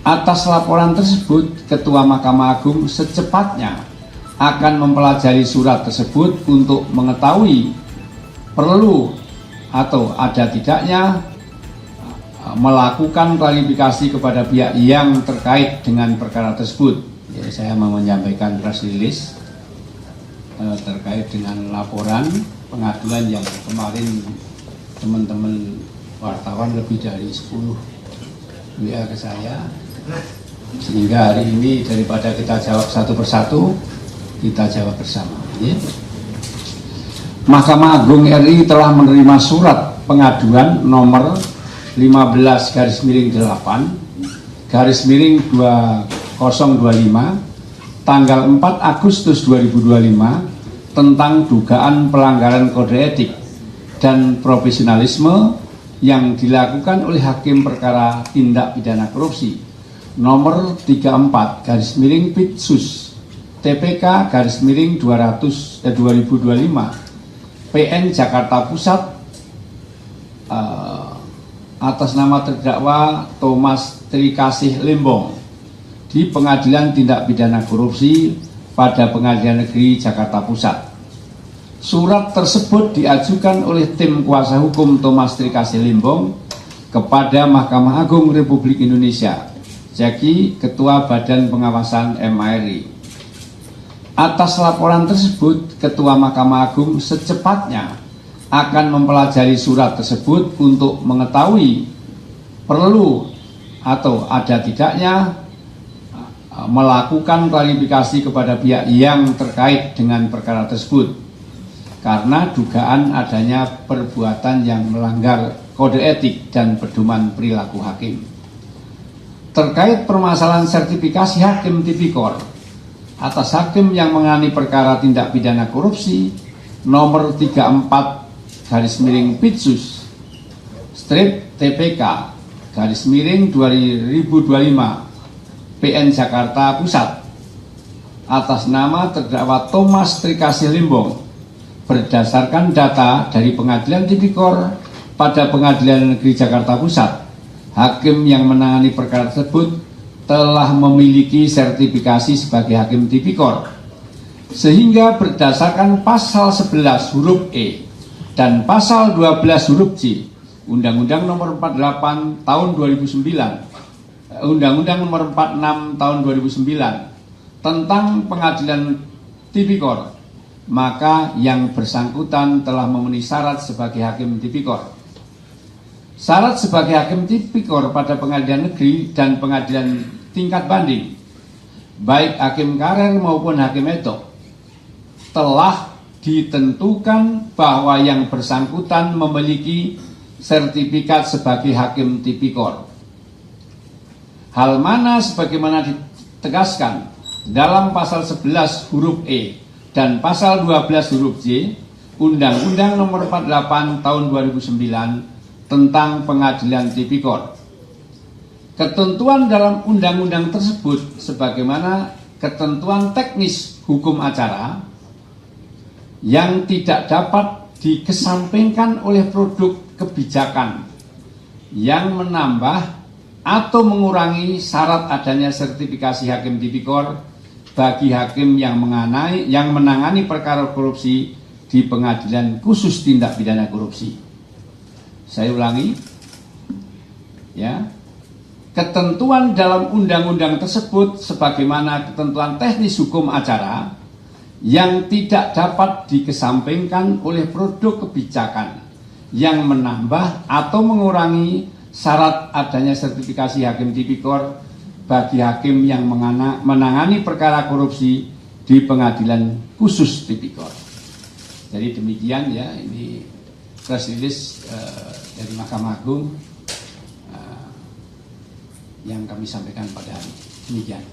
Atas laporan tersebut, Ketua Mahkamah Agung secepatnya akan mempelajari surat tersebut untuk mengetahui perlu atau ada tidaknya melakukan klarifikasi kepada pihak yang terkait dengan perkara tersebut. Ya, saya mau menyampaikan press release terkait dengan laporan pengaduan yang kemarin teman-teman wartawan lebih dari 10 WA ke saya, sehingga hari ini daripada kita jawab satu persatu, kita jawab bersama. Ya. Mahkamah Agung RI telah menerima surat pengaduan nomor 15/8/2025 tanggal 4 Agustus 2025 tentang dugaan pelanggaran kode etik dan profesionalisme yang dilakukan oleh Hakim Perkara Tindak Pidana Korupsi nomor 34/Pitsus TPK/2025 PN Jakarta Pusat atas nama terdakwa Thomas Trikasih Lembong di Pengadilan Tindak Pidana Korupsi pada Pengadilan Negeri Jakarta Pusat. Surat tersebut diajukan oleh tim kuasa hukum Thomas Trikasih Lembong kepada Mahkamah Agung Republik Indonesia, Jaki, Ketua Badan Pengawasan MARI. Atas laporan tersebut, Ketua Mahkamah Agung secepatnya akan mempelajari surat tersebut untuk mengetahui perlu atau ada tidaknya melakukan klarifikasi kepada pihak yang terkait dengan perkara tersebut karena dugaan adanya perbuatan yang melanggar kode etik dan pedoman perilaku hakim. Terkait permasalahan sertifikasi hakim tipikor atas hakim yang menangani perkara tindak pidana korupsi nomor 34/Pitsus TPK/2025 PN Jakarta Pusat atas nama terdakwa Thomas Trikasih Lembong berdasarkan data dari Pengadilan Tipikor pada Pengadilan Negeri Jakarta Pusat. Hakim yang menangani perkara tersebut telah memiliki sertifikasi sebagai hakim tipikor, sehingga berdasarkan pasal 11 huruf E dan pasal 12 huruf J Undang-Undang Nomor 48 Tahun 2009, Undang-Undang Nomor 46 Tahun 2009 tentang Pengadilan Tipikor, maka yang bersangkutan telah memenuhi syarat sebagai hakim tipikor. Syarat sebagai hakim tipikor pada pengadilan negeri dan pengadilan tingkat banding, baik hakim karer maupun hakim etok, telah ditentukan bahwa yang bersangkutan memiliki sertifikat sebagai hakim tipikor. Hal mana sebagaimana ditegaskan dalam pasal 11 huruf E dan pasal 12 huruf J Undang-Undang Nomor 48 Tahun 2009 tentang Pengadilan Tipikor. Ketentuan dalam undang-undang tersebut sebagaimana ketentuan teknis hukum acara yang tidak dapat dikesampingkan oleh produk kebijakan yang menambah atau mengurangi syarat adanya sertifikasi hakim tipikor bagi hakim yang menangani perkara korupsi di Pengadilan Khusus Tindak Pidana Korupsi. Saya ulangi, ya, ketentuan dalam undang-undang tersebut sebagaimana ketentuan teknis hukum acara yang tidak dapat dikesampingkan oleh produk kebijakan yang menambah atau mengurangi syarat adanya sertifikasi hakim tipikor bagi hakim yang menangani perkara korupsi di Pengadilan Khusus Tipikor. Jadi demikian ya, ini press release dari Mahkamah Agung yang kami sampaikan pada hari ini. Demikian.